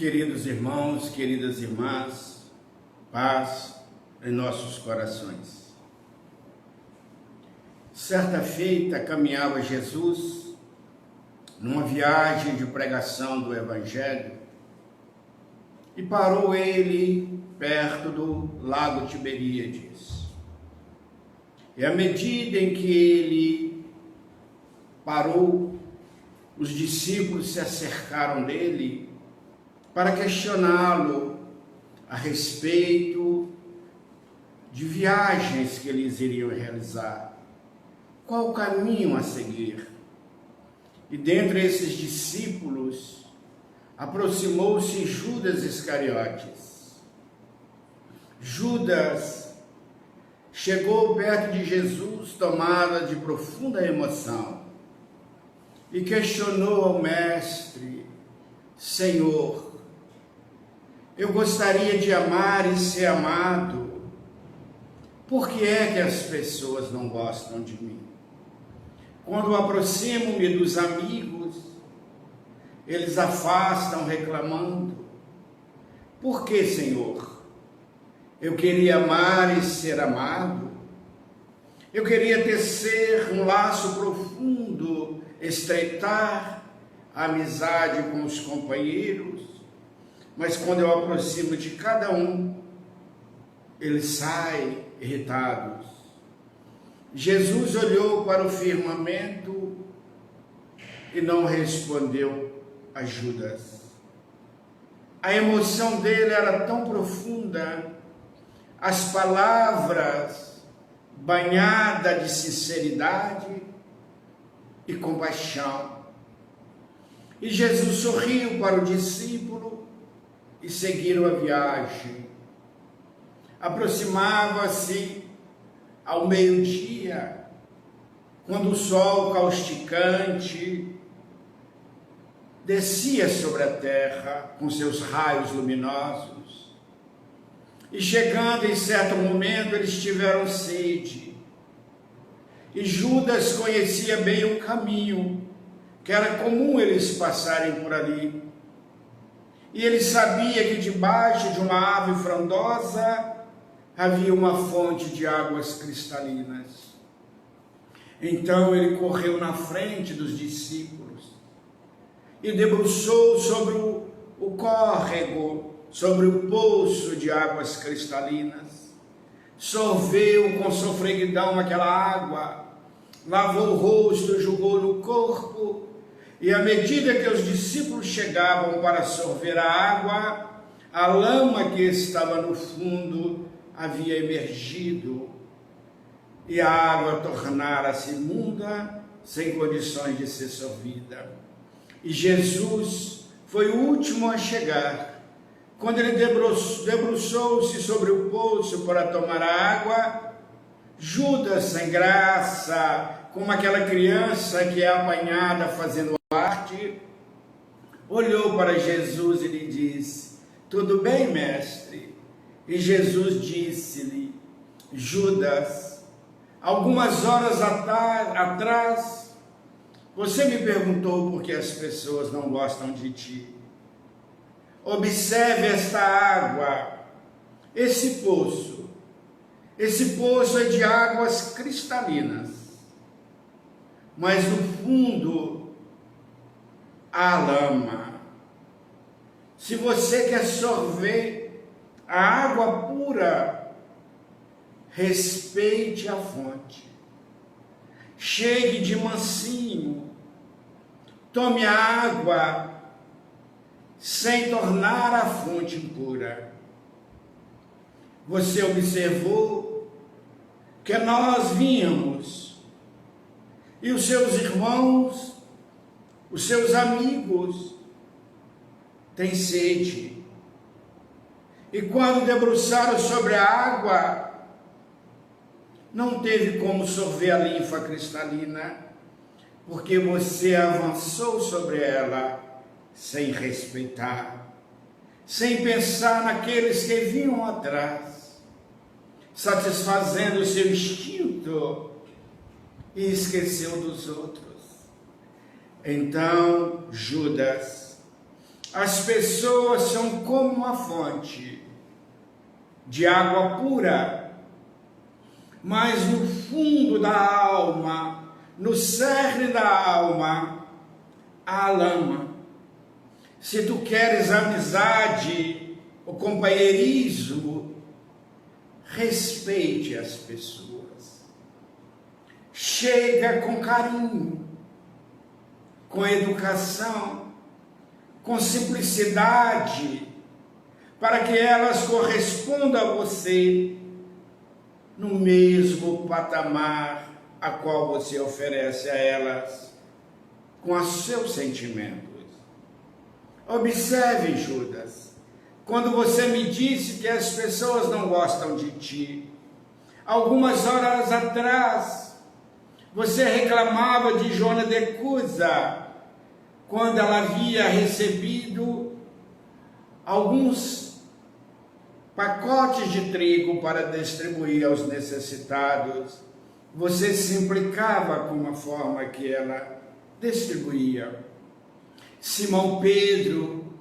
Queridos irmãos, queridas irmãs, paz em nossos corações. Certa feita caminhava Jesus numa viagem de pregação do Evangelho e parou ele perto do lago Tiberíades. E à medida em que ele parou, os discípulos se acercaram dele para questioná-lo a respeito de viagens que eles iriam realizar. Qual o caminho a seguir? E dentre esses discípulos, aproximou-se Judas Iscariotes. Judas chegou perto de Jesus, tomado de profunda emoção, e questionou ao mestre: Senhor, eu gostaria de amar e ser amado. Por que é que as pessoas não gostam de mim? Quando aproximo-me dos amigos, eles afastam reclamando. Por que, Senhor? Eu queria amar e ser amado. Eu queria tecer um laço profundo, estreitar a amizade com os companheiros, mas quando eu aproximo de cada um, eles saem irritados. Jesus olhou para o firmamento e não respondeu a Judas. A emoção dele era tão profunda, as palavras banhadas de sinceridade e compaixão. E Jesus sorriu para o discípulo e seguiram a viagem. Aproximava-se ao meio-dia, quando o sol causticante descia sobre a terra com seus raios luminosos. E chegando em certo momento, eles tiveram sede. E Judas conhecia bem o caminho, que era comum eles passarem por ali. E ele sabia que debaixo de uma árvore frondosa havia uma fonte de águas cristalinas. Então ele correu na frente dos discípulos e debruçou sobre o córrego, sobre o poço de águas cristalinas. Sorveu com sofreguidão aquela água, lavou o rosto, jogou no corpo, e à medida que os discípulos chegavam para sorver a água, a lama que estava no fundo havia emergido, e a água tornara-se imunda, sem condições de ser sorvida. E Jesus foi o último a chegar. Quando ele debruçou-se sobre o poço para tomar a água, Judas, sem graça, como aquela criança que é apanhada fazendo arte, olhou para Jesus e lhe disse: tudo bem, mestre? E Jesus disse-lhe: Judas, algumas horas atrás, você me perguntou por que as pessoas não gostam de ti. Observe esta água, esse poço é de águas cristalinas, mas no fundo há lama. Se você quer sorver a água pura, respeite a fonte, chegue de mansinho, tome a água sem tornar a fonte impura. Você observou que nós vínhamos e os seus irmãos, os seus amigos têm sede. E quando debruçaram sobre a água, não teve como sorver a linfa cristalina, porque você avançou sobre ela sem respeitar, sem pensar naqueles que vinham atrás, satisfazendo o seu instinto, e esqueceu dos outros. Então Judas As pessoas são como uma fonte de água pura, mas no fundo da alma, no cerne da alma, há lama. Se tu queres amizade, o companheirismo, respeite as pessoas. Chega com carinho, com educação, com simplicidade, para que elas correspondam a você no mesmo patamar a qual você oferece a elas, com os seus sentimentos. Observe, Judas, quando você me disse que as pessoas não gostam de ti, algumas horas atrás, você reclamava de Joana de Cusa, quando ela havia recebido alguns pacotes de trigo para distribuir aos necessitados. Você se implicava com a forma que ela distribuía. Simão Pedro,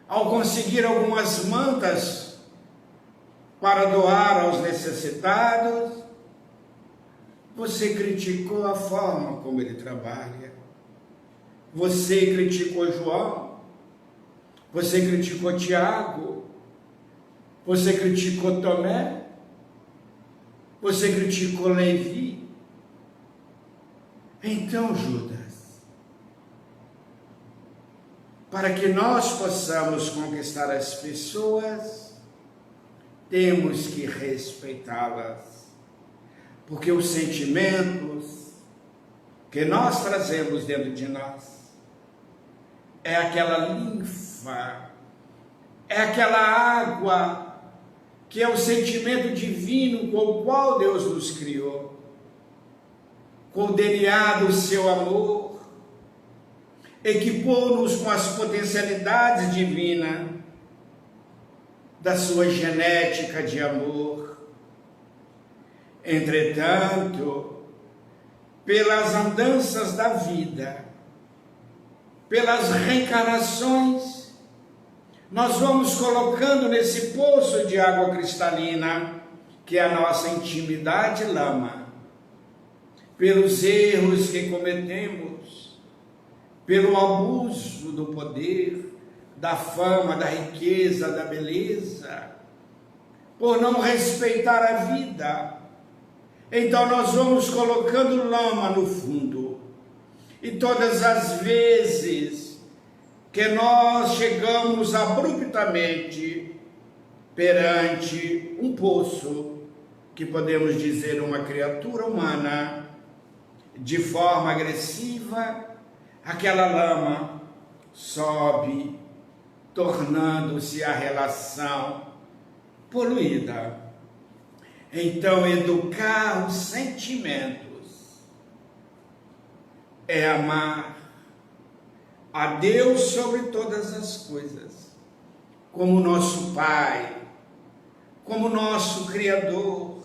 ao conseguir algumas mantas para doar aos necessitados, você criticou a forma como ele trabalha. Você criticou João, você criticou Tiago, você criticou Tomé, você criticou Levi. Então, Judas, para que nós possamos conquistar as pessoas, temos que respeitá-las, porque os sentimentos que nós trazemos dentro de nós é aquela linfa, é aquela água que é o sentimento divino com o qual Deus nos criou, com o DNA do seu amor, equipou-nos com as potencialidades divinas da sua genética de amor. Entretanto, pelas andanças da vida, pelas reencarnações, nós vamos colocando nesse poço de água cristalina, que é a nossa intimidade lama, pelos erros que cometemos, pelo abuso do poder, da fama, da riqueza, da beleza, por não respeitar a vida. Então nós vamos colocando lama no fundo. E todas as vezes que nós chegamos abruptamente perante um poço, que podemos dizer uma criatura humana, de forma agressiva, aquela lama sobe, tornando-se a relação poluída. Então, educar os sentimentos é amar a Deus sobre todas as coisas, como nosso Pai, como nosso Criador,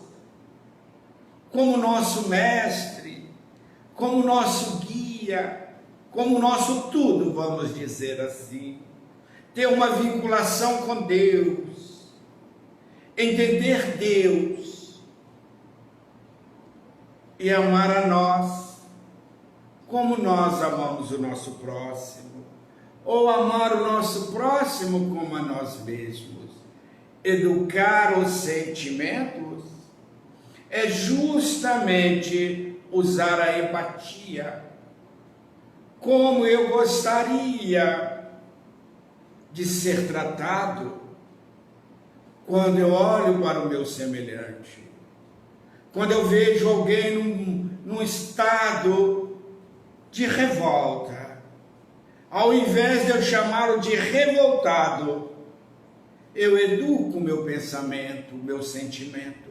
como nosso Mestre, como nosso guia, como nosso tudo, vamos dizer assim. Ter uma vinculação com Deus, entender Deus e amar a nós como nós amamos o nosso próximo, ou amar o nosso próximo como a nós mesmos. Educar os sentimentos é justamente usar a empatia. Como eu gostaria de ser tratado quando eu olho para o meu semelhante, quando eu vejo alguém num estado de revolta, ao invés de eu chamá-lo de revoltado, eu educo o meu pensamento, o meu sentimento,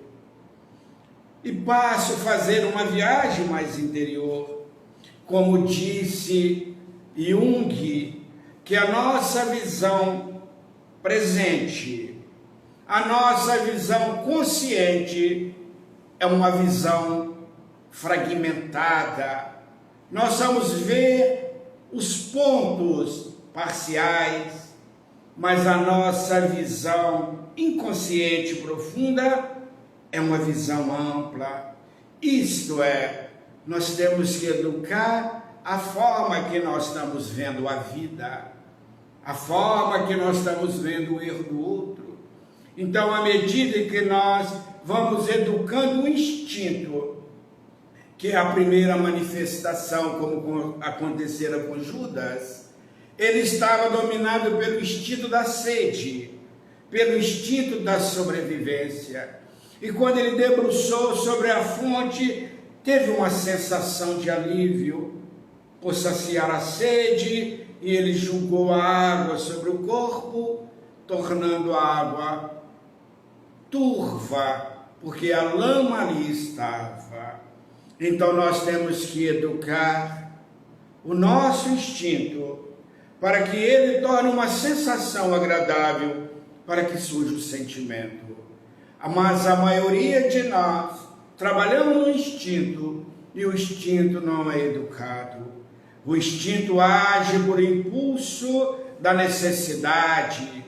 e passo a fazer uma viagem mais interior. Como disse Jung, que a nossa visão presente, a nossa visão consciente é uma visão fragmentada. Nós vamos ver os pontos parciais, mas a nossa visão inconsciente profunda é uma visão ampla. Isto é, nós temos que educar a forma que nós estamos vendo a vida, a forma que nós estamos vendo o erro do outro. Então, à medida que nós vamos educando o instinto, que é a primeira manifestação, como acontecera com Judas, ele estava dominado pelo instinto da sede, pelo instinto da sobrevivência. E quando ele debruçou sobre a fonte, teve uma sensação de alívio por saciar a sede, e ele jogou a água sobre o corpo, tornando a água turva, porque a lama ali estava. Então nós temos que educar o nosso instinto para que ele torne uma sensação agradável, para que surja o sentimento. Mas a maioria de nós trabalhamos no instinto, e o instinto não é educado. O instinto age por impulso da necessidade,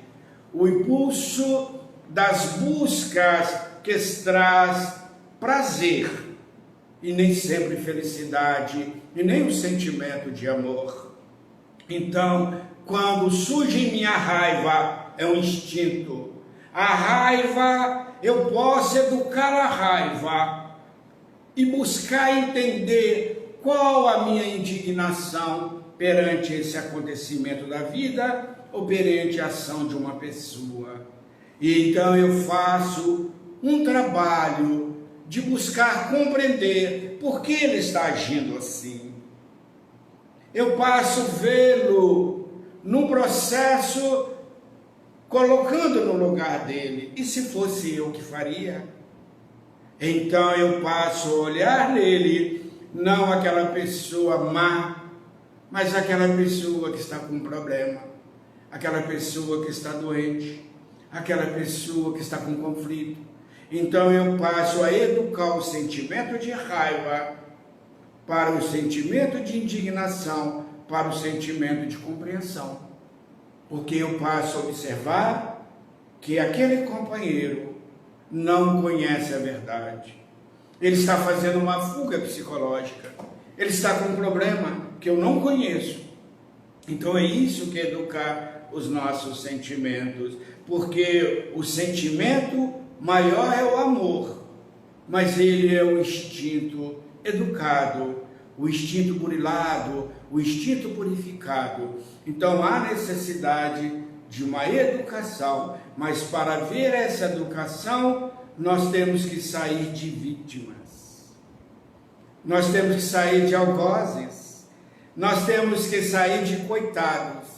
o impulso das buscas que traz prazer, e nem sempre felicidade, e nem o sentimento de amor. Então, quando surge em mim a raiva, é um instinto. A raiva, eu posso educar a raiva e buscar entender qual a minha indignação perante esse acontecimento da vida ou perante a ação de uma pessoa. E então eu faço um trabalho de buscar compreender por que ele está agindo assim. Eu passo a vê-lo num processo colocando no lugar dele. E se fosse eu que faria? Então eu passo a olhar nele, não aquela pessoa má, mas aquela pessoa que está com um problema, aquela pessoa que está doente, aquela pessoa que está com conflito. Então eu passo a educar o sentimento de raiva para o sentimento de indignação, para o sentimento de compreensão. Porque eu passo a observar que aquele companheiro não conhece a verdade. Ele está fazendo uma fuga psicológica. Ele está com um problema que eu não conheço. Então é isso que é educar os nossos sentimentos. Porque o sentimento maior é o amor, mas ele é o instinto educado, o instinto burilado, o instinto purificado. Então há necessidade de uma educação, mas para ver essa educação, nós temos que sair de vítimas, nós temos que sair de algozes, nós temos que sair de coitados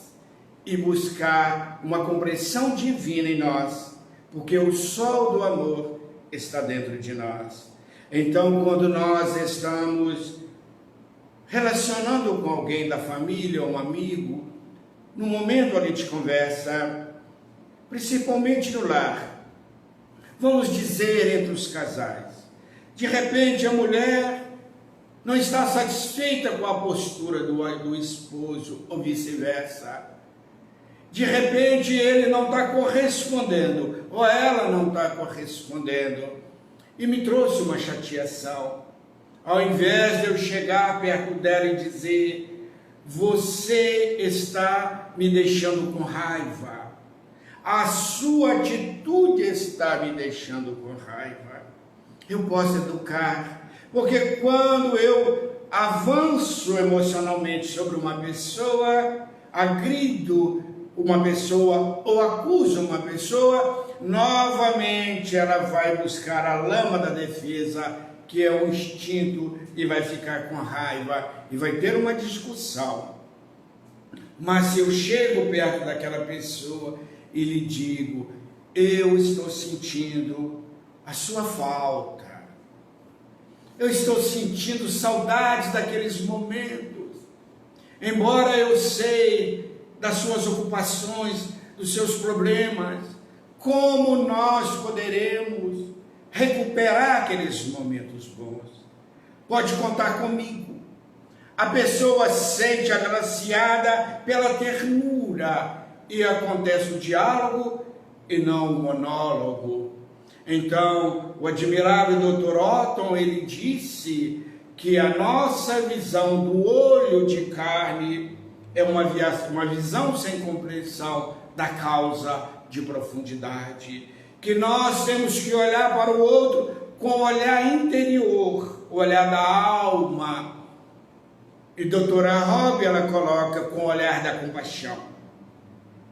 e buscar uma compreensão divina em nós, porque o sol do amor está dentro de nós. Então, quando nós estamos relacionando com alguém da família, um amigo, no momento ali de conversa, principalmente no lar, vamos dizer entre os casais, de repente a mulher não está satisfeita com a postura do esposo, ou vice-versa. De repente ele não está correspondendo, ou ela não está correspondendo, e me trouxe uma chateação. Ao invés de eu chegar perto dela e dizer: você está me deixando com raiva, a sua atitude está me deixando com raiva, eu posso educar, porque quando eu avanço emocionalmente sobre uma pessoa, agrido uma pessoa ou acuso uma pessoa, novamente ela vai buscar a lama da defesa, que é o instinto, e vai ficar com raiva e vai ter uma discussão. Mas se eu chego perto daquela pessoa e lhe digo: eu estou sentindo a sua falta, eu estou sentindo saudades daqueles momentos, embora eu sei das suas ocupações, dos seus problemas, como nós poderemos recuperar aqueles momentos bons? Pode contar comigo. a pessoa se sente agraciada pela ternura e acontece o diálogo e não o monólogo. Então, o admirável Dr. Otton, ele disse que a nossa visão do olho de carne é uma visão sem compreensão da causa de profundidade, que nós temos que olhar para o outro com o olhar interior, o olhar da alma. E doutora Robb, ela coloca com o olhar da compaixão.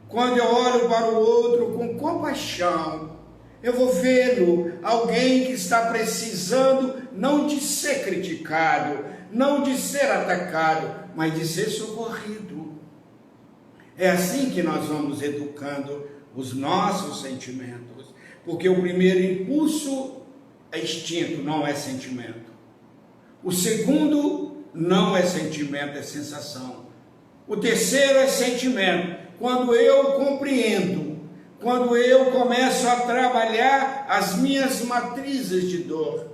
Quando eu olho para o outro com compaixão, eu vou vê-lo, alguém que está precisando não de ser criticado, não de ser atacado, mas de ser socorrido. É assim que nós vamos educando os nossos sentimentos, porque o primeiro impulso é instinto, não é sentimento. O segundo não é sentimento, é sensação. O terceiro é sentimento. Quando eu compreendo, quando eu começo a trabalhar as minhas matrizes de dor,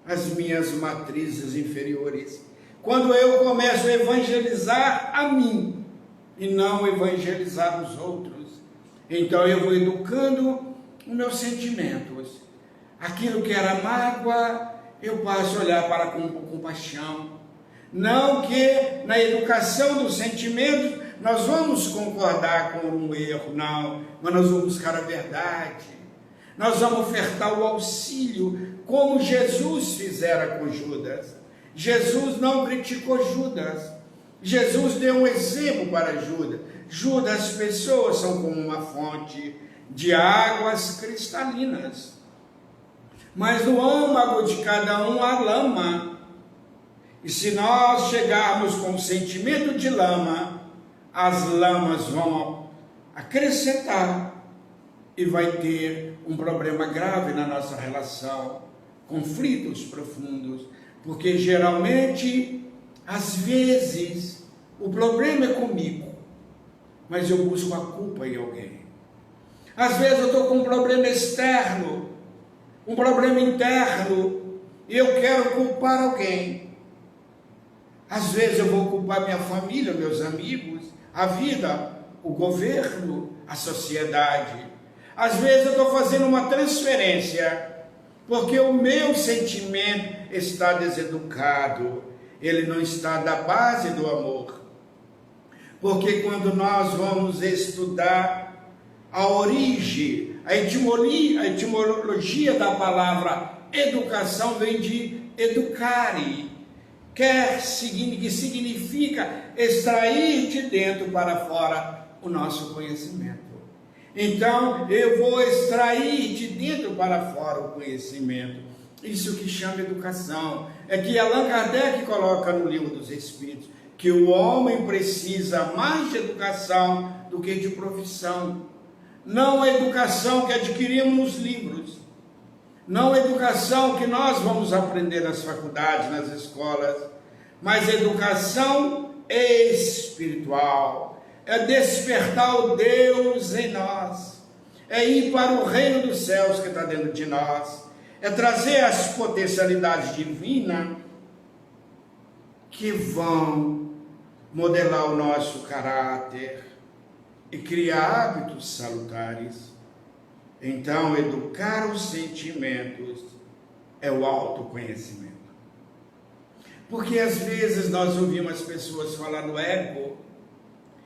as minhas matrizes inferiores, quando eu começo a evangelizar a mim e não evangelizar os outros, então eu vou educando os meus sentimentos. Aquilo que era mágoa, eu passo a olhar para com compaixão. Não que na educação dos sentimentos nós vamos concordar com um erro, não, mas nós vamos buscar a verdade. Nós vamos ofertar o auxílio, como Jesus fizera com Judas. Jesus não criticou Judas. Jesus deu um exemplo para Judas. Judas, as pessoas são como uma fonte de águas cristalinas, mas no âmago de cada um há lama. E se nós chegarmos com o sentimento de lama, as lamas vão acrescentar e vai ter um problema grave na nossa relação, conflitos profundos, porque geralmente, às vezes, o problema é comigo, mas eu busco a culpa em alguém. Às vezes eu estou com um problema externo, um problema interno, e eu quero culpar alguém. Às vezes eu vou culpar minha família, meus amigos, a vida, o governo, a sociedade. Às vezes eu estou fazendo uma transferência, porque o meu sentimento está deseducado, ele não está da base do amor. Porque quando nós vamos estudar a origem, a etimologia da palavra educação vem de educare, que significa extrair de dentro para fora o nosso conhecimento. Então, eu vou extrair de dentro para fora o conhecimento. Isso que chama educação. É que Allan Kardec coloca no Livro dos Espíritos que o homem precisa mais de educação do que de profissão. Não a educação que adquirimos nos livros, não a educação que nós vamos aprender nas faculdades, nas escolas, mas a educação espiritual, é despertar o Deus em nós, é ir para o reino dos céus que está dentro de nós, é trazer as potencialidades divinas que vão modelar o nosso caráter e criar hábitos salutares. Então, educar os sentimentos é o autoconhecimento. Porque às vezes nós ouvimos as pessoas falar do ego,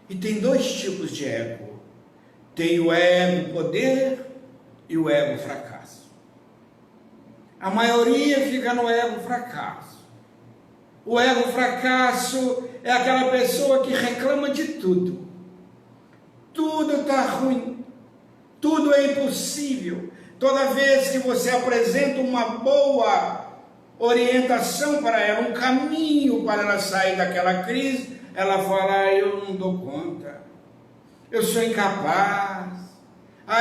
e tem dois tipos de ego. Tem o ego poder e o ego fracasso. A maioria fica no ego fracasso. O ego fracasso é aquela pessoa que reclama de tudo. Tudo está ruim, tudo é impossível. Toda vez que você apresenta uma boa orientação para ela, um caminho para ela sair daquela crise, ela fala: eu não dou conta, eu sou incapaz,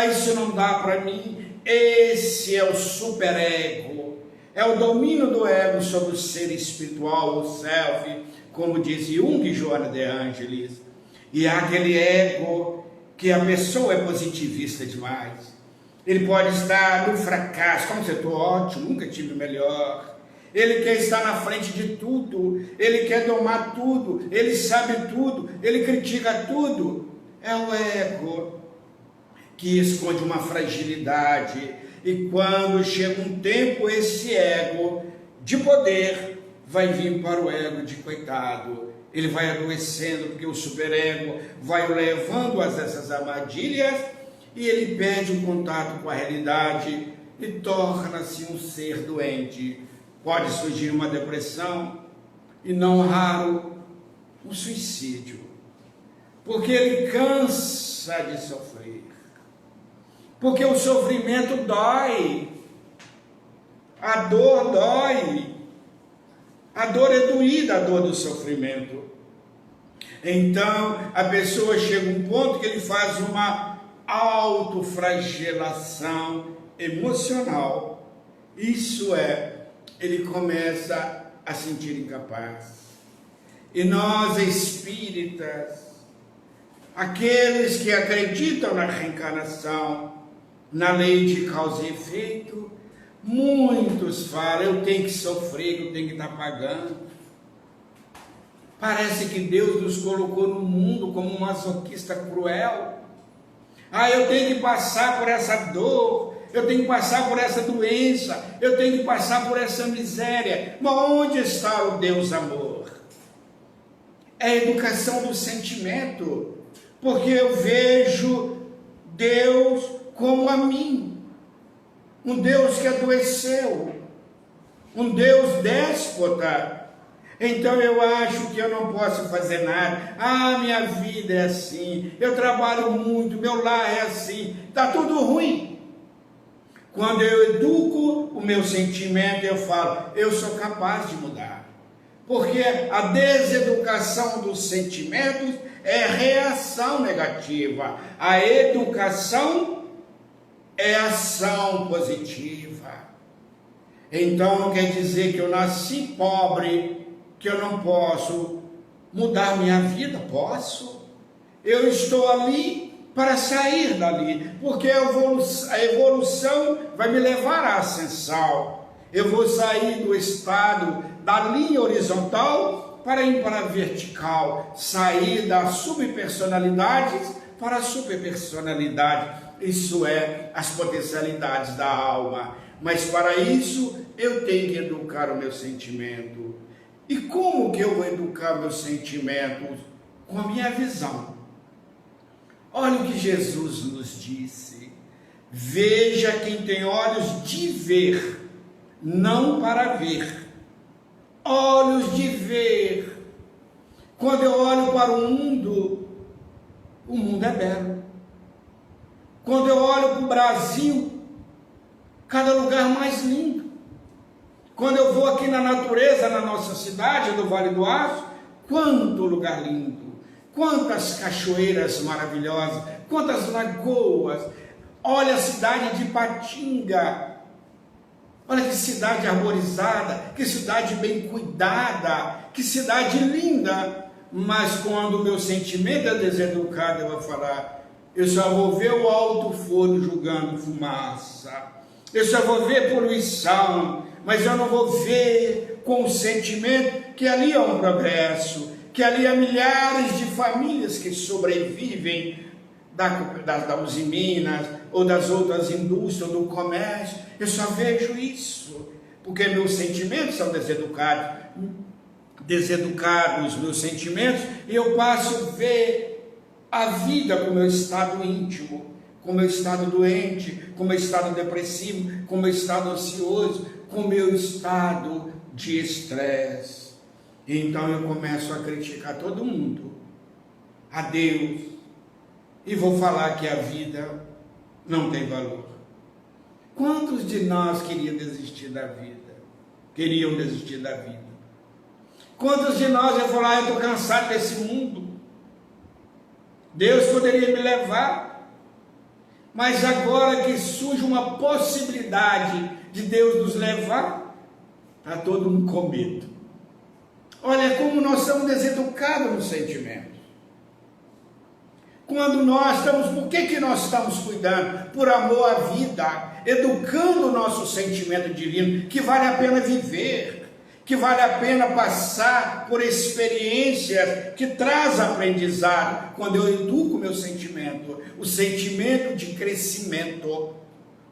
isso não dá para mim. Esse é o superego, é o domínio do ego sobre o ser espiritual, o self, como diz Jung e Joana de Ângeles. E há aquele ego que a pessoa é positivista demais. Ele pode estar no fracasso, como se eu estou ótimo, nunca tive melhor. ele quer estar na frente de tudo, ele quer domar tudo, ele sabe tudo, ele critica tudo. É o ego que esconde uma fragilidade, e quando chega um tempo, esse ego de poder vai vir para o ego de coitado. Ele vai adoecendo, porque o superego vai o levando a essas armadilhas, e ele perde o contato com a realidade e torna-se um ser doente. Pode surgir uma depressão e, não raro, um suicídio, porque ele cansa de sofrer, porque o sofrimento dói, a dor dói, a dor é doída, a dor do sofrimento. Então a pessoa chega a um ponto que ele faz uma autoflagelação emocional, isso é, ele começa a sentir incapaz. E nós espíritas, aqueles que acreditam na reencarnação, na lei de causa e efeito, muitos falam, eu tenho que sofrer, eu tenho que estar pagando. Parece que Deus nos colocou no mundo como um masoquista cruel. Eu tenho que passar por essa dor, eu tenho que passar por essa doença, eu tenho que passar por essa miséria. Mas onde está o Deus amor? É a educação do sentimento, porque eu vejo Deus como a mim, um Deus que adoeceu, um Deus déspota. Então eu acho que eu não posso fazer nada. Minha vida é assim, eu trabalho muito, meu lar é assim, está tudo ruim. Quando eu educo o meu sentimento, eu falo, eu sou capaz de mudar. Porque a deseducação dos sentimentos é reação negativa. A educação é ação positiva. Então não quer dizer que eu nasci pobre, que eu não posso mudar minha vida. Posso. Eu estou ali para sair dali, porque a evolução vai me levar à ascensão. Eu vou sair do estado da linha horizontal para ir para a vertical, sair das subpersonalidades para a superpersonalidade, isso é, as potencialidades da alma. Mas para isso eu tenho que educar o meu sentimento. E como que eu vou educar meus sentimentos? Com a minha visão. Olha o que Jesus nos disse: veja quem tem olhos de ver, não para ver. Olhos de ver. Quando eu olho para o mundo é belo. Quando eu olho para o Brasil, cada lugar mais lindo. Quando eu vou aqui na natureza, na nossa cidade do Vale do Aço, quanto lugar lindo, quantas cachoeiras maravilhosas, quantas lagoas. Olha a cidade de Ipatinga, olha que cidade arborizada, que cidade bem cuidada, que cidade linda. Mas quando o meu sentimento é deseducado, eu vou falar, eu só vou ver o alto forno julgando fumaça, eu só vou ver poluição, mas eu não vou ver com o sentimento que ali é um progresso, que ali há milhares de famílias que sobrevivem da Usiminas ou das outras indústrias, ou do comércio. Eu só vejo isso, porque meus sentimentos são deseducados meus sentimentos, e eu passo a ver a vida com o meu estado íntimo, com o meu estado doente, com o meu estado depressivo, com o meu estado ansioso, com o meu estado de estresse. Então eu começo a criticar todo mundo, a Deus, e vou falar que a vida não tem valor. Quantos de nós queriam desistir da vida? Queriam desistir da vida? Quantos de nós iam falar, eu estou cansado desse mundo, Deus poderia me levar? Mas agora que surge uma possibilidade de Deus nos levar, está todo mundo com medo. Olha como nós somos deseducados nos sentimentos. Quando nós estamos, por que nós estamos cuidando? Por amor à vida, educando o nosso sentimento divino, que vale a pena viver. que vale a pena passar por experiências que traz aprendizado. Quando eu educo meu sentimento, o sentimento de crescimento,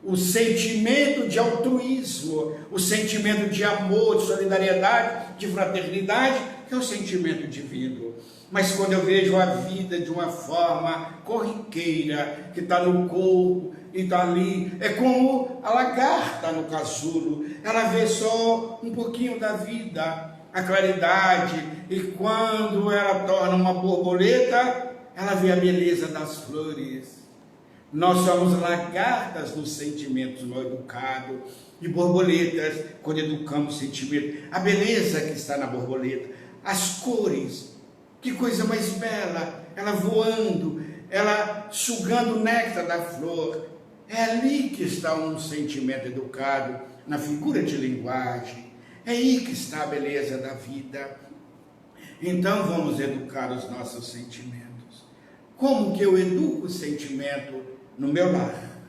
o sentimento de altruísmo, o sentimento de amor, de solidariedade, de fraternidade, que é o sentimento divino. Mas quando eu vejo a vida de uma forma corriqueira, que está no corpo e está ali, é como a lagarta no casulo, ela vê só um pouquinho da vida, a claridade, e quando ela torna uma borboleta, ela vê a beleza das flores. Nós somos lagartas nos sentimentos mal educados e borboletas quando educamos o sentimento. A beleza que está na borboleta, as cores, que coisa mais bela, ela voando, ela sugando o néctar da flor. É ali que está um sentimento educado, na figura de linguagem. É aí que está a beleza da vida. Então vamos educar os nossos sentimentos. Como que eu educo o sentimento no meu lar?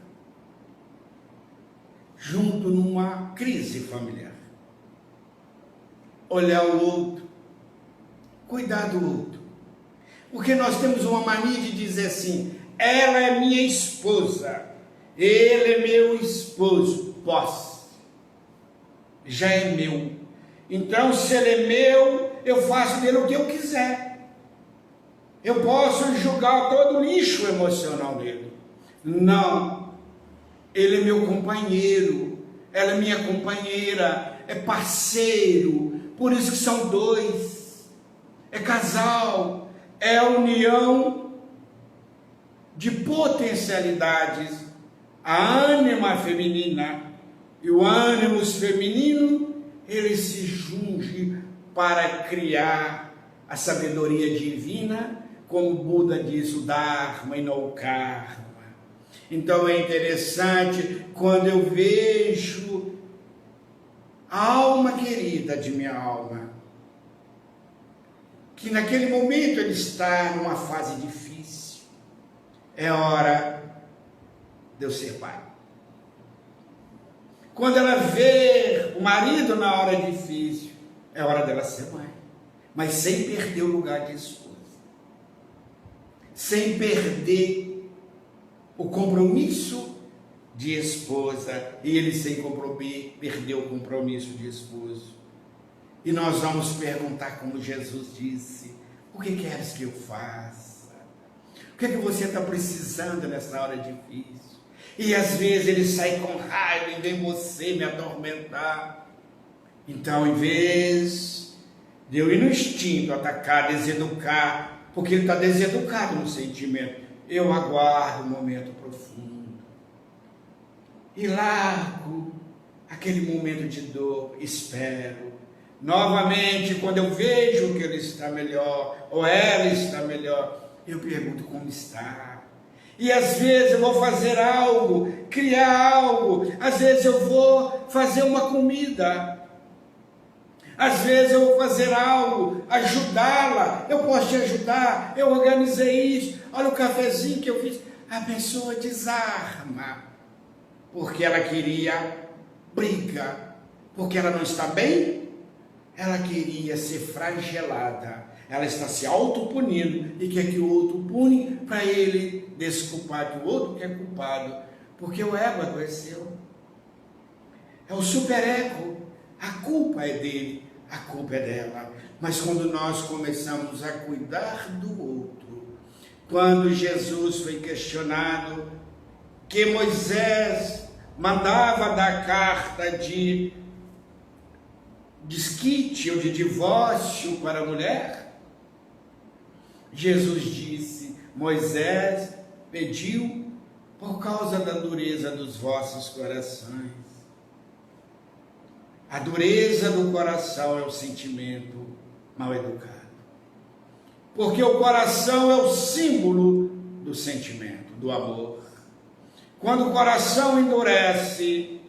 Junto numa crise familiar. Olhar o outro, cuidar do outro. Porque nós temos uma mania de dizer assim: ela é minha esposa, ele é meu esposo, posse, já é meu. Então, se ele é meu, eu faço dele o que eu quiser. Eu posso julgar todo o lixo emocional dele. Não, ele é meu companheiro, ela é minha companheira, é parceiro, por isso que são dois, é casal, é a união de potencialidades, a ânima feminina e o ânimos feminino, ele se junge para criar a sabedoria divina, como Buda diz, o Dharma e não o Karma. Então é interessante quando eu vejo a alma querida de minha alma, que naquele momento ele está numa fase difícil, é hora de eu ser pai. Quando ela vê o marido na hora difícil, é hora dela ser mãe, mas sem perder o lugar de esposa, sem perder o compromisso de esposa, e ele sem compromisso, perdeu o compromisso de esposo. E nós vamos perguntar, como Jesus disse: o que queres que eu faça? O que é que você está precisando nessa hora difícil? E às vezes ele sai com raiva e vem você me atormentar. Então, em vez de eu ir no instinto, atacar, deseducar, porque ele está deseducado no sentimento, eu aguardo um momento profundo e largo aquele momento de dor, espero. Novamente, quando eu vejo que ele está melhor, ou ela está melhor, eu pergunto como está. E às vezes eu vou fazer algo, criar algo, às vezes eu vou fazer uma comida, às vezes eu vou fazer algo, ajudá-la, eu posso te ajudar, eu organizei isso, olha o cafezinho que eu fiz. A pessoa desarma, porque ela queria briga, porque ela não está bem, ela queria ser flagelada, ela está se autopunindo e quer que o outro pune para ele desculpar que o outro que é culpado, porque o ego adoeceu, é o superego, a culpa é dele, a culpa é dela. Mas quando nós começamos a cuidar do outro, quando Jesus foi questionado, que Moisés mandava dar carta de desquite ou de divórcio para a mulher, Jesus disse: Moisés pediu por causa da dureza dos vossos corações. A dureza do coração é o sentimento mal educado, porque o coração é o símbolo do sentimento, do amor. Quando o coração endurece,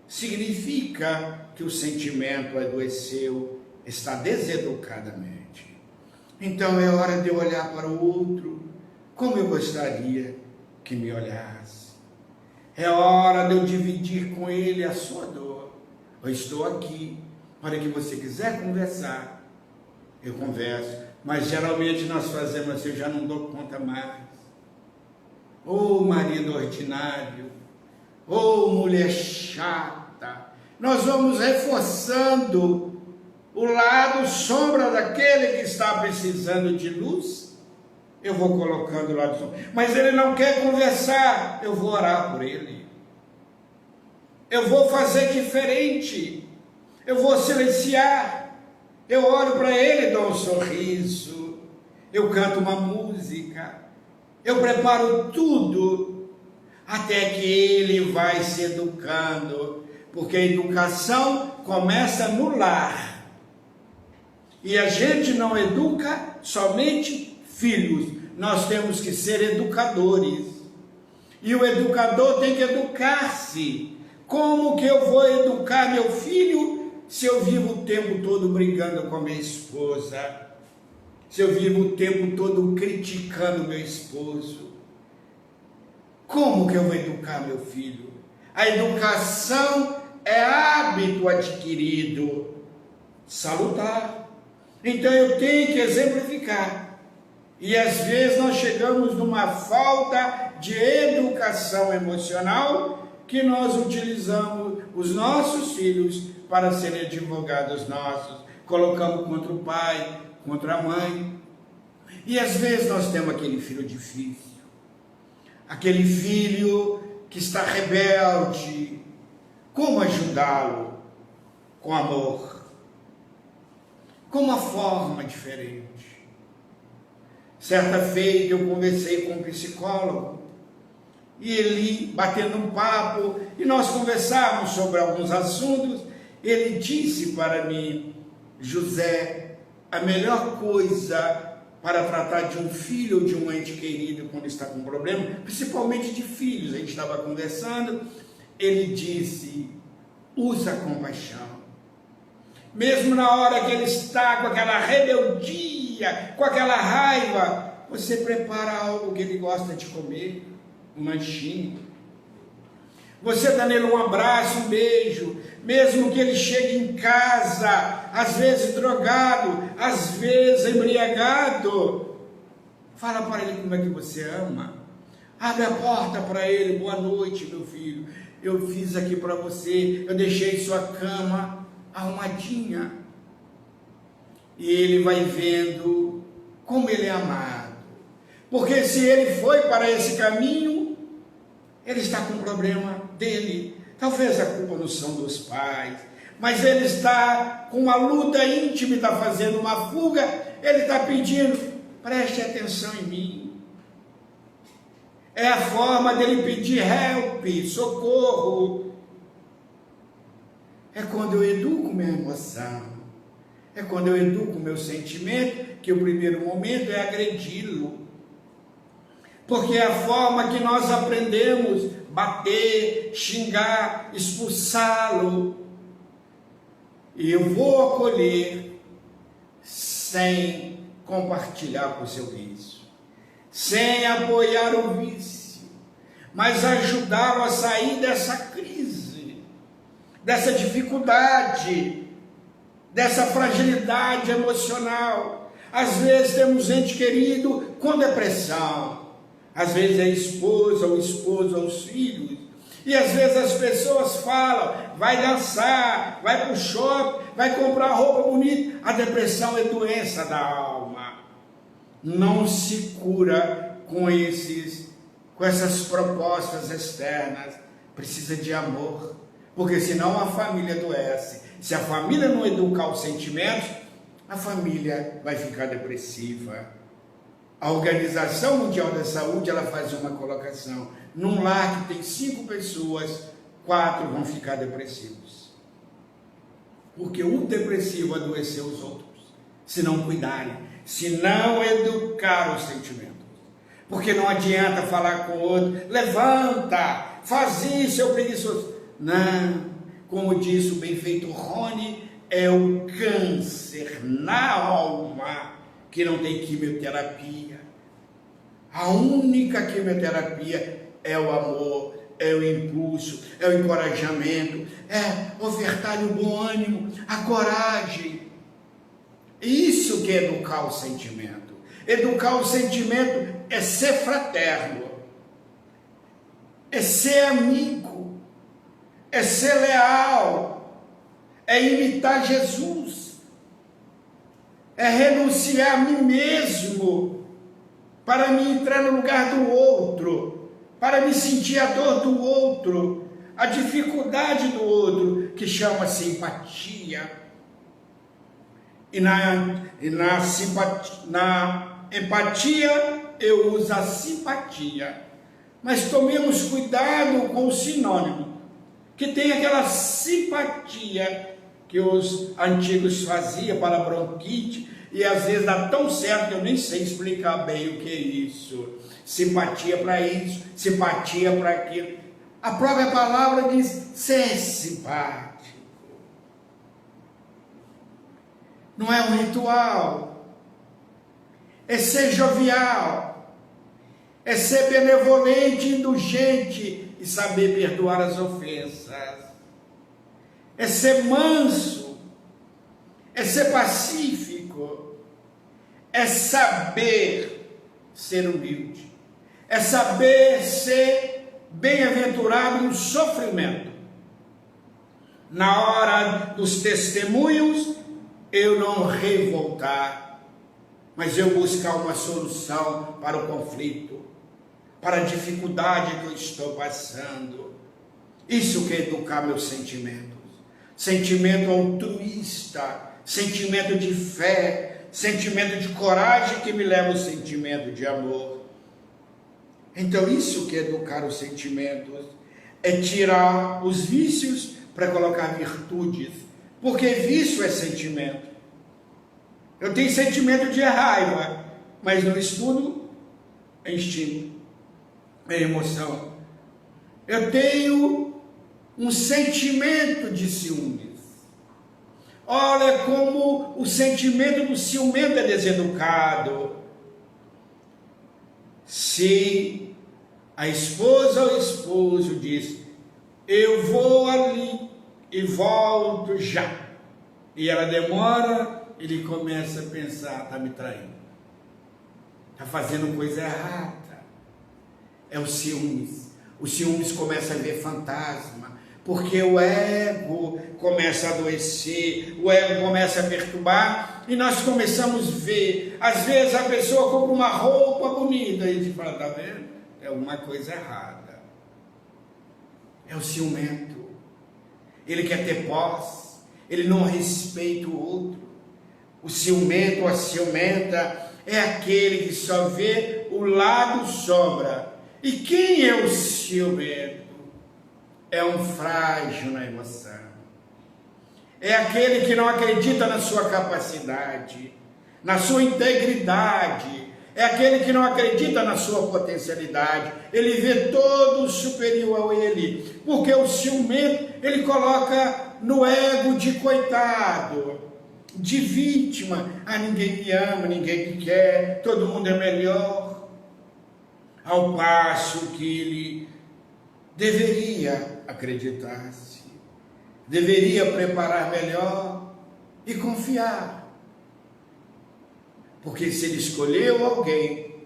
significa que o sentimento adoeceu, está deseducadamente. Então é hora de eu olhar para o outro como eu gostaria que me olhasse. É hora de eu dividir com ele a sua dor. Eu estou aqui, A hora que você quiser conversar, eu converso. Mas geralmente nós fazemos assim, eu já não dou conta mais. Ô marido ordinário, ô mulher chata. Nós vamos reforçando o lado sombra daquele que está precisando de luz. Eu vou colocando o lado sombra. Mas ele não quer conversar, eu vou orar por ele. Eu vou fazer diferente. Eu vou silenciar. Eu olho para ele, dou um sorriso. Eu canto uma música. Eu preparo tudo. Até que ele vai se educando. Porque a educação começa no lar. E a gente não educa somente filhos. Nós temos que ser educadores. E o educador tem que educar-se. Como que eu vou educar meu filho se eu vivo o tempo todo brigando com a minha esposa? Se eu vivo o tempo todo criticando meu esposo? Como que eu vou educar meu filho? A educação é hábito adquirido, salutar. Então eu tenho que exemplificar. E às vezes nós chegamos numa falta de educação emocional que nós utilizamos os nossos filhos para serem advogados nossos. Colocamos contra o pai, contra a mãe. E às vezes nós temos aquele filho difícil. Aquele filho que está rebelde. Como ajudá-lo? Com amor. Com uma forma diferente. Certa feita eu conversei com um psicólogo. E ele, batendo um papo, e nós conversávamos sobre alguns assuntos. Ele disse para mim: José, a melhor coisa para tratar de um filho ou de um ente querido quando está com problema, principalmente de filhos, a gente estava conversando, ele disse: usa compaixão. Mesmo na hora que ele está com aquela rebeldia, com aquela raiva, você prepara algo que ele gosta de comer, um lanchinho. Você dá nele um abraço, um beijo, mesmo que ele chegue em casa, às vezes drogado, às vezes embriagado. Fala para ele como é que você ama. Abre a porta para ele: boa noite, meu filho. Eu fiz aqui para você, eu deixei sua cama arrumadinha. E ele vai vendo como ele é amado. Porque se ele foi para esse caminho, ele está com um problema dele. Talvez a culpa não são dos pais, mas ele está com uma luta íntima, está fazendo uma fuga, ele está pedindo: preste atenção em mim. É a forma dele pedir help, socorro. É quando eu educo minha emoção, é quando eu educo meu sentimento, que o primeiro momento é agredi-lo. Porque é a forma que nós aprendemos: bater, xingar, expulsá-lo. E eu vou acolher sem compartilhar com o seu vício, sem apoiar o vício, mas ajudá-lo a sair dessa crise, dessa dificuldade, dessa fragilidade emocional. Às vezes temos ente querido com depressão. Às vezes é a esposa, ou o esposo, ou os filhos. E às vezes as pessoas falam: vai dançar, vai para o shopping, vai comprar roupa bonita. A depressão é doença da alma. Não se cura com essas propostas externas. Precisa de amor. Porque senão a família adoece. Se a família não educar os sentimentos, a família vai ficar depressiva. A Organização Mundial da Saúde, ela faz uma colocação: num lar que tem 5 pessoas, 4 vão ficar depressivos. Porque um depressivo adoeceu os outros, se não cuidarem, se não educar os sentimentos. Porque não adianta falar com o outro: levanta, faz isso, seu preguiçoso. Não, como disse o benfeito Rony, é o câncer na alma que não tem quimioterapia. A única quimioterapia é o amor, é o impulso, é o encorajamento, é ofertar o bom ânimo, a coragem. Isso que é educar o sentimento. Educar o sentimento é ser fraterno, é ser amigo, é ser leal, é imitar Jesus, é renunciar a mim mesmo para me entrar no lugar do outro, para me sentir a dor do outro, a dificuldade do outro, que chama simpatia. E na empatia eu uso a simpatia. Mas tomemos cuidado com o sinônimo, que tem aquela simpatia que os antigos faziam para bronquite, e às vezes dá tão certo que eu nem sei explicar bem o que é isso. Simpatia para isso, simpatia para aquilo. A própria palavra diz ser simpático. Não é um ritual, é ser jovial, é ser benevolente, indulgente e saber perdoar as ofensas, é ser manso, é ser pacífico, é saber ser humilde, é saber ser bem-aventurado no sofrimento. Na hora dos testemunhos, eu não revoltar, mas eu buscar uma solução para o conflito, para a dificuldade que eu estou passando. Isso que é educar meus sentimentos. Sentimento altruísta, sentimento de fé, sentimento de coragem que me leva ao sentimento de amor. Então isso que é educar os sentimentos, é tirar os vícios para colocar virtudes. Porque vício é sentimento. Eu tenho sentimento de raiva, mas no estudo é instinto, é emoção. Eu tenho um sentimento de ciúmes. Olha como o sentimento do ciumento é deseducado. Se a esposa ou o esposo diz, eu vou ali e volto já, e ela demora, ele começa a pensar, está me traindo, está fazendo coisa errada. É o ciúmes. O ciúmes começa a ver fantasma, porque o ego começa a adoecer, o ego começa a perturbar, e nós começamos a ver, às vezes a pessoa compra uma roupa bonita, e a gente fala, está vendo? É uma coisa errada. É o ciumento. Ele quer ter posse, ele não respeita o outro. O ciumento, a ciumenta, é aquele que só vê o lado sombra. E quem é o ciumento? É um frágil na emoção. É aquele que não acredita na sua capacidade, na sua integridade. É aquele que não acredita na sua potencialidade. Ele vê todo superior a ele. Porque o ciumento, ele coloca no ego de coitado, de vítima. Ah, ninguém me ama, ninguém me quer, todo mundo é melhor. Ao passo que ele deveria acreditar-se, deveria preparar melhor e confiar. Porque se ele escolheu alguém,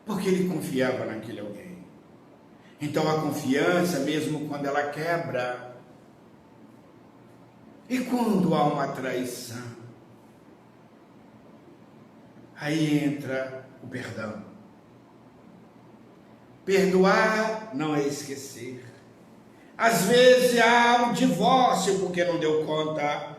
porque ele confiava naquele alguém. Então a confiança, mesmo quando ela quebra, e quando há uma traição, aí entra o perdão. Perdoar não é esquecer. Às vezes há um divórcio porque não deu conta.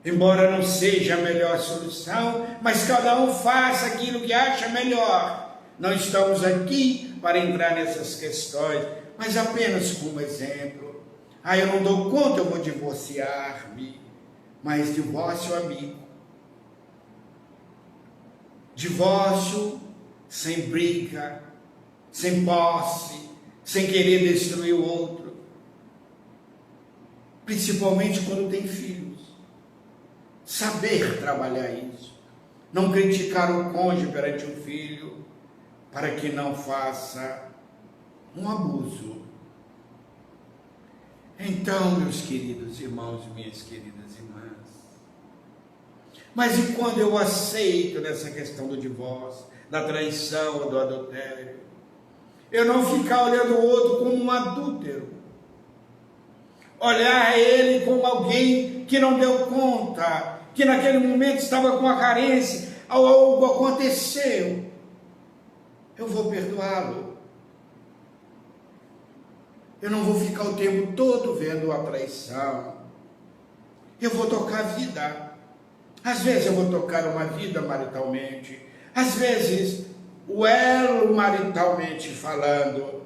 Embora não seja a melhor solução, mas cada um faça aquilo que acha melhor. Não estamos aqui para entrar nessas questões, mas apenas como exemplo. Ah, eu não dou conta, eu vou divorciar-me. Mas divórcio, amigo. Divórcio sem briga, sem posse, sem querer destruir o outro. Principalmente quando tem filhos. Saber trabalhar isso. Não criticar o cônjuge perante o filho, para que não faça um abuso. Então, meus queridos irmãos e minhas queridas irmãs, mas e quando eu aceito nessa questão do divórcio, da traição ou do adultério? Eu não ficar olhando o outro como um adúltero, olhar ele como alguém que não deu conta, que naquele momento estava com a carência, algo aconteceu, eu vou perdoá-lo. Eu não vou ficar o tempo todo vendo a traição. Eu vou tocar a vida. Às vezes eu vou tocar uma vida maritalmente. Às vezes o elo maritalmente falando,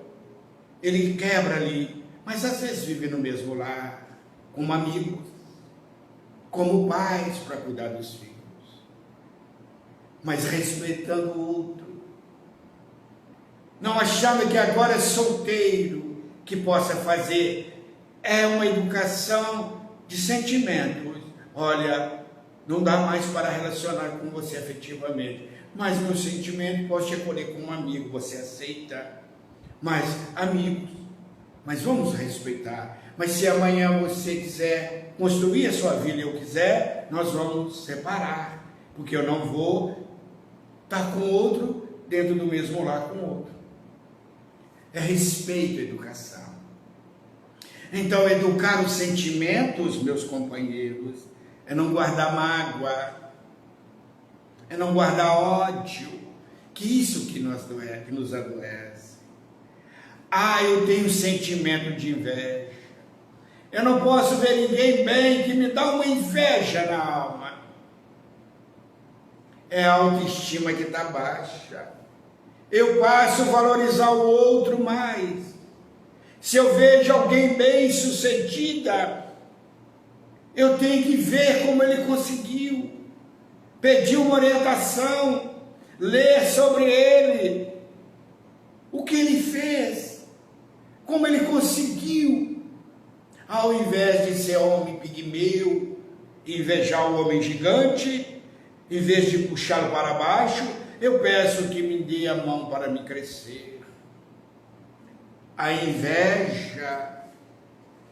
ele quebra ali. Mas às vezes vive no mesmo lar, como amigos, como pais para cuidar dos filhos. Mas respeitando o outro. Não achando que agora é solteiro, que possa fazer, é uma educação de sentimentos. Olha, não dá mais para relacionar com você afetivamente, mas meu sentimento posso te acolher como um amigo, você aceita? Mas amigos, mas vamos respeitar. Mas se amanhã você quiser construir a sua vida e eu quiser, nós vamos separar, porque eu não vou estar com outro dentro do mesmo lar com outro. É respeito à educação. Então, educar os sentimentos, meus companheiros, é não guardar mágoa, é não guardar ódio, que isso que nos adoece. Eu tenho sentimento de inveja. Eu não posso ver ninguém bem que me dá uma inveja na alma. É a autoestima que está baixa. Eu passo a valorizar o outro mais. Se eu vejo alguém bem sucedida, eu tenho que ver como ele conseguiu, pedir uma orientação, ler sobre ele, o que ele fez, como ele conseguiu, ao invés de ser homem pigmeu, invejar o homem gigante, em vez de puxá-lo para baixo, eu peço que me dê a mão para me crescer. A inveja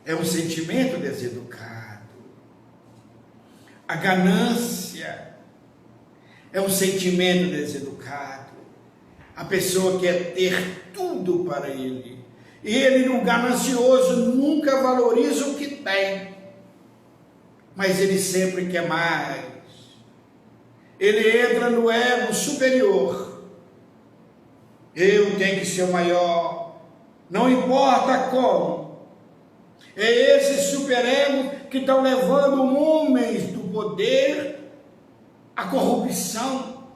é um sentimento deseducado. A ganância é um sentimento deseducado. A pessoa quer ter tudo para ele. E ele, no ganancioso, nunca valoriza o que tem. Mas ele sempre quer mais. Ele entra no ego superior. Eu tenho que ser o maior, não importa como. É esse superego que estão levando homens do poder à corrupção,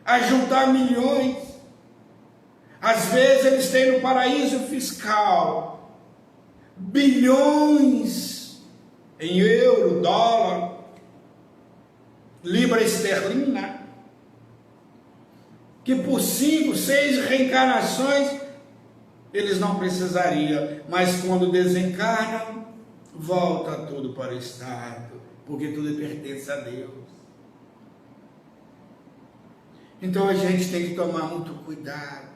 a juntar milhões. Às vezes eles têm no paraíso fiscal bilhões em euro, dólar, libra esterlina, que por 5, 6 reencarnações eles não precisariam, mas quando desencarnam, volta tudo para o Estado, porque tudo pertence a Deus. Então a gente tem que tomar muito cuidado,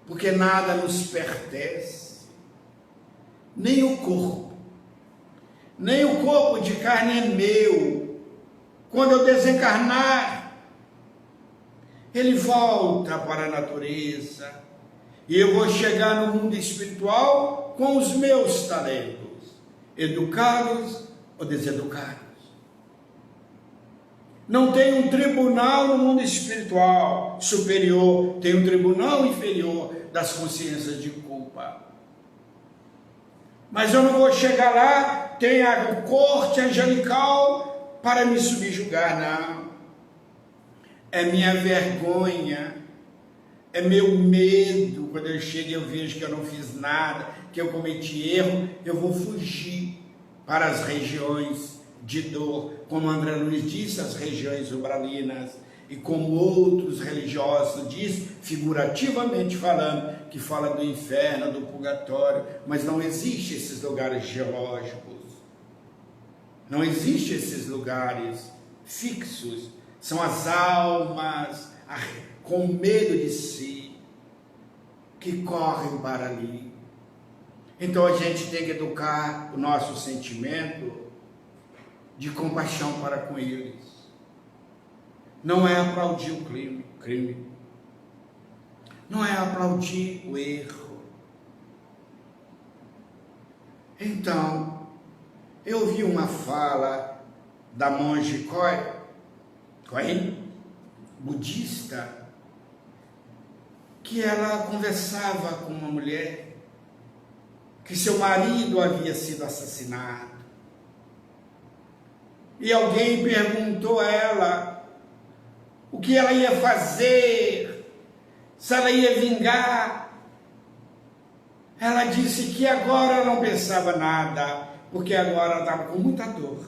porque nada nos pertence, nem o corpo de carne é meu. Quando eu desencarnar, ele volta para a natureza, e eu vou chegar no mundo espiritual com os meus talentos, educados ou deseducados. Não tem um tribunal no mundo espiritual superior, tem um tribunal inferior das consciências de culpa. Mas eu não vou chegar lá, tem a corte angelical para me subjugar, não. É minha vergonha, é meu medo. Quando eu chego e eu vejo que eu não fiz nada, que eu cometi erro, eu vou fugir para as regiões de dor, como André Luiz disse, as regiões umbralinas, e como outros religiosos diz, figurativamente falando, que fala do inferno, do purgatório, mas não existem esses lugares geológicos, não existem esses lugares fixos, são as almas com medo de si, que correm para ali. Então a gente tem que educar o nosso sentimento de compaixão para com eles. Não é aplaudir o crime. Não é aplaudir o erro. Então, eu vi uma fala da monge Koen, budista, que ela conversava com uma mulher que seu marido havia sido assassinado. E alguém perguntou a ela o que ela ia fazer, se ela ia vingar. Ela disse que agora não pensava nada, porque agora ela estava com muita dor.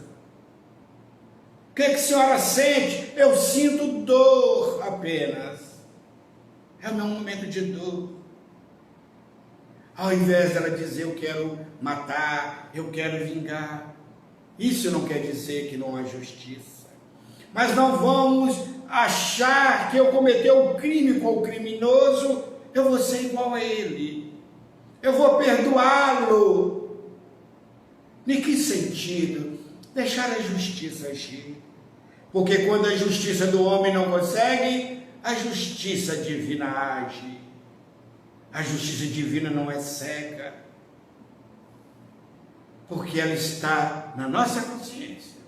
O que a senhora sente? Eu sinto dor apenas. É o meu momento de dor. Ao invés dela dizer eu quero matar, eu quero vingar. Isso não quer dizer que não há justiça. Mas não vamos achar que eu cometer um crime com o criminoso, eu vou ser igual a ele. Eu vou perdoá-lo. Em que sentido? Deixar a justiça agir. Porque quando a justiça do homem não consegue, a justiça divina age. A justiça divina não é cega, porque ela está na nossa consciência.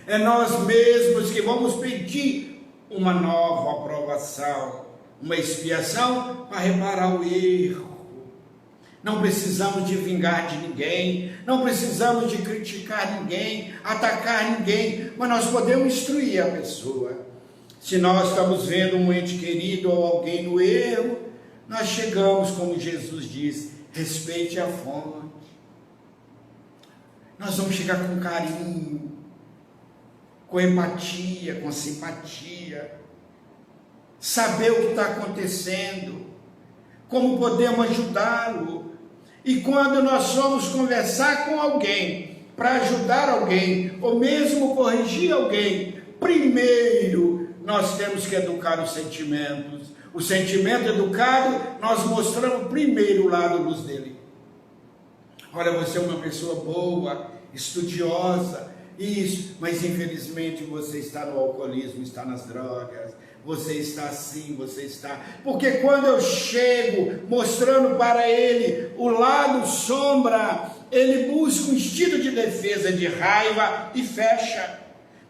É nós mesmos que vamos pedir uma nova aprovação, uma expiação para reparar o erro. Não precisamos de vingar de ninguém, não precisamos de criticar ninguém, atacar ninguém, mas nós podemos instruir a pessoa. Se nós estamos vendo um ente querido ou alguém no erro, nós chegamos, como Jesus diz, respeite a fonte. Nós vamos chegar com carinho, com empatia, com simpatia, saber o que está acontecendo, como podemos ajudá-lo. E quando nós vamos conversar com alguém, para ajudar alguém, ou mesmo corrigir alguém, primeiro nós temos que educar os sentimentos. O sentimento educado, nós mostramos primeiro o lado luz dele. Olha, você é uma pessoa boa, estudiosa, isso, mas infelizmente você está no alcoolismo, está nas drogas, você está assim, você está... Porque quando eu chego mostrando para ele o lado sombra, ele busca um instinto de defesa, de raiva e fecha.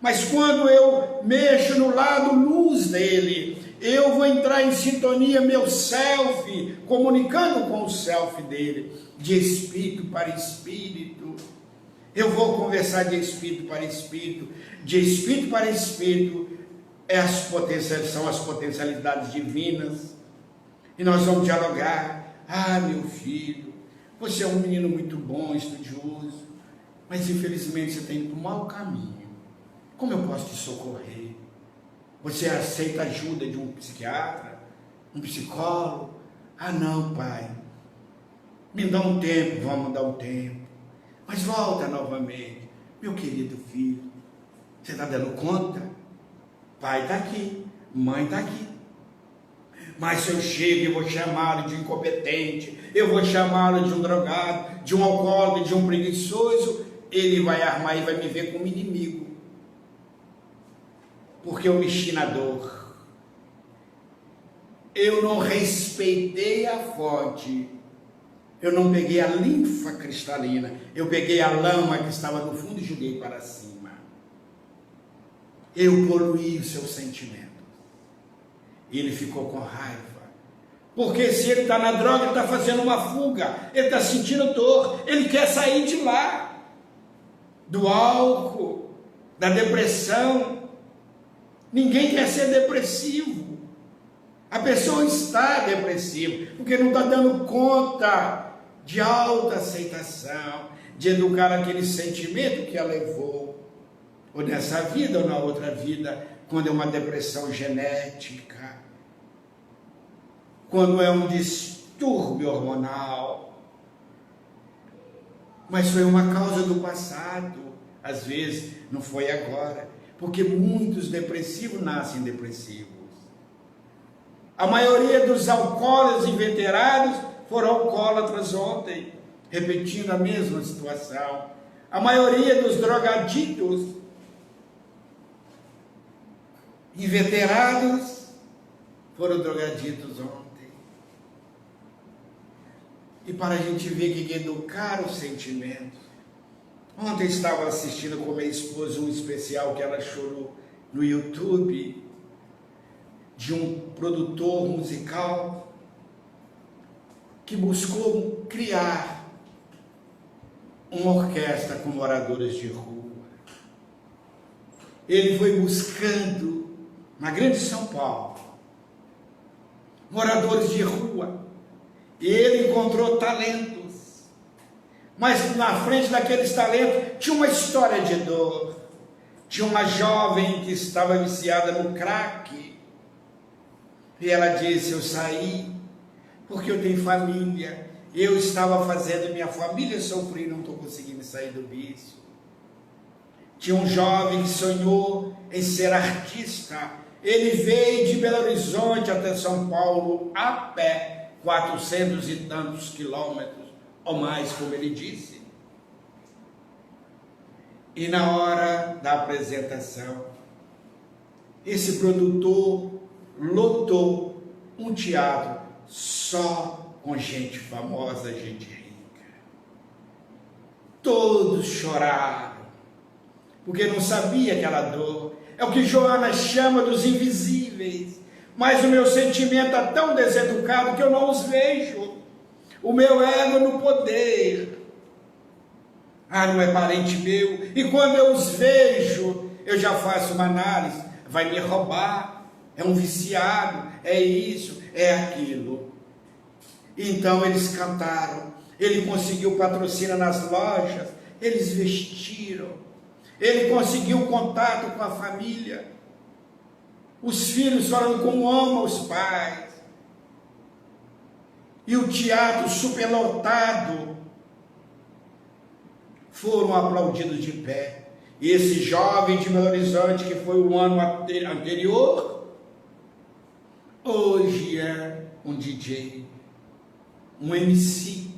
Mas quando eu mexo no lado luz dele, eu vou entrar em sintonia, meu self, comunicando com o self dele, de espírito para espírito. Eu vou conversar de espírito para espírito, de espírito para espírito, são as potencialidades divinas, e nós vamos dialogar. Ah, meu filho, você é um menino muito bom, estudioso, mas infelizmente você tem ido para o mau caminho. Como eu posso te socorrer? Você aceita a ajuda de um psiquiatra, um psicólogo? Ah, não, pai. Me dá um tempo, vamos dar um tempo. Mas volta novamente. Meu querido filho, você está dando conta? Pai está aqui, mãe está aqui. Mas se eu chego e vou chamá-lo de incompetente, eu vou chamá-lo de um drogado, de um alcoólatra, de um preguiçoso, ele vai armar e vai me ver como inimigo. Porque eu mexi na dor. Eu não respeitei a fonte. Eu não peguei a linfa cristalina. Eu peguei a lama que estava no fundo e joguei para cima. Eu poluí o seu sentimento. Ele ficou com raiva. Porque se ele está na droga, ele está fazendo uma fuga. Ele está sentindo dor. Ele quer sair de lá. Do álcool, da depressão. Ninguém quer ser depressivo. A pessoa está depressiva porque não está dando conta de autoaceitação, de educar aquele sentimento que ela levou, ou nessa vida ou na outra vida, quando é uma depressão genética, quando é um distúrbio hormonal. Mas foi uma causa do passado, às vezes não foi agora. Porque muitos depressivos nascem depressivos. A maioria dos alcoólatras inveterados foram alcoólatras ontem, repetindo a mesma situação. A maioria dos drogaditos, inveterados, foram drogaditos ontem. E para a gente ver que educar os sentimentos. Ontem estava assistindo com minha esposa um especial que ela chorou no YouTube, de um produtor musical que buscou criar uma orquestra com moradores de rua. Ele foi buscando, na grande São Paulo, moradores de rua, e ele encontrou talentos, mas na frente daqueles talentos tinha uma história de dor. Tinha uma jovem que estava viciada no crack, e ela disse: eu saí porque eu tenho família, eu estava fazendo minha família sofrer, não estou conseguindo sair do vício. Tinha um jovem que sonhou em ser artista, ele veio de Belo Horizonte até São Paulo a pé, 400 e tantos quilômetros, ou mais, como ele disse. E na hora da apresentação, esse produtor lotou um teatro só com gente famosa, gente rica. Todos choraram, porque não sabia aquela dor. É o que Joana chama dos invisíveis. Mas o meu sentimento é tão deseducado que eu não os vejo. O meu ego no poder. Não é parente meu. E quando eu os vejo, eu já faço uma análise. Vai me roubar, é um viciado, é isso, é aquilo. Então eles cantaram, ele conseguiu patrocínio nas lojas, eles vestiram, ele conseguiu contato com a família, os filhos falando como amam os pais, e o teatro superlotado, foram aplaudidos de pé. E esse jovem de Belo Horizonte, que foi o ano anterior, hoje é um DJ, um MC.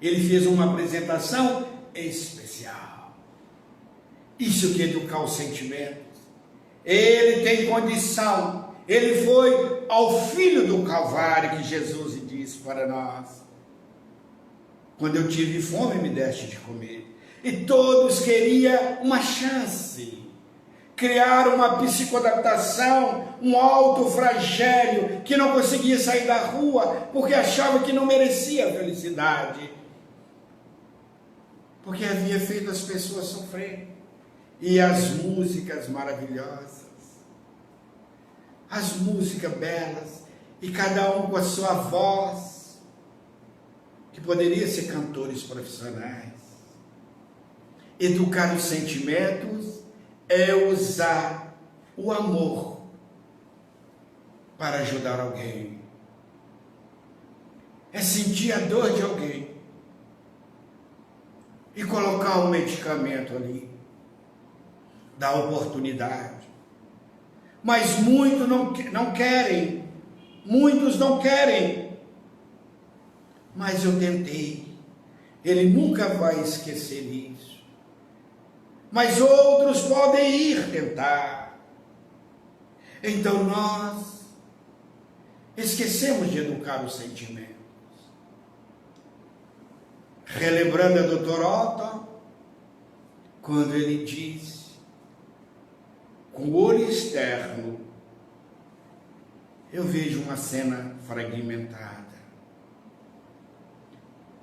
Ele fez uma apresentação especial. Isso que é educar os sentimentos. Ele tem condição. Ele foi ao filho do Calvário, que Jesus disse para nós: quando eu tive fome, me deste de comer. E todos queriam uma chance. Criaram uma psicoadaptação, um autoflagélio, que não conseguia sair da rua, porque achava que não merecia a felicidade. Porque havia feito as pessoas sofrer. E as músicas maravilhosas, as músicas belas, e cada um com a sua voz, que poderia ser cantores profissionais. Educar os sentimentos é usar o amor para ajudar alguém. É sentir a dor de alguém e colocar um medicamento ali, dar oportunidade. Mas muitos não querem, muitos não querem. Mas eu tentei. Ele nunca vai esquecer isso. Mas outros podem ir tentar. Então nós esquecemos de educar os sentimentos. Relembrando a doutora Otto, quando ele diz, com o olho externo, eu vejo uma cena fragmentada.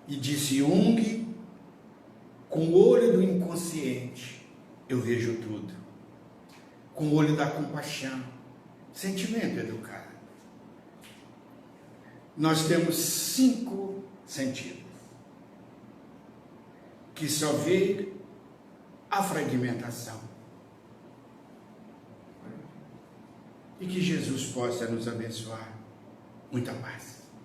E disse Jung, com o olho do inconsciente, eu vejo tudo. Com o olho da compaixão, sentimento educado. Nós temos 5 sentidos, que só vê a fragmentação. E que Jesus possa nos abençoar. Muita paz.